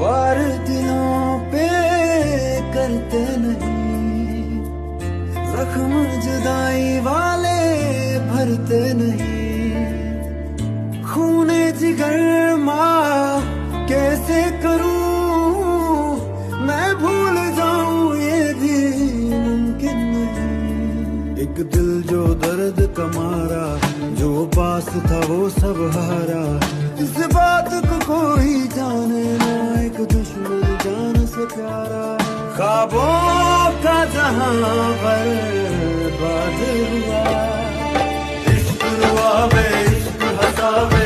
वार दिलों पे करते नहीं, जख्म जुदाई वाले भरते नहीं। खूने जिगर माँ कैसे करूं, मैं भूल जाऊं ये भी मुमकिन नहीं। एक दिल जो दर्द का मारा, जो पास था वो सब हारा। इस बात को कोई जाने ना, एक दुश्मन जान से प्यारा। ख्वाबों का जहां बर्बाद हुआ, इश्क रुआ बे इश्क हंसा बे।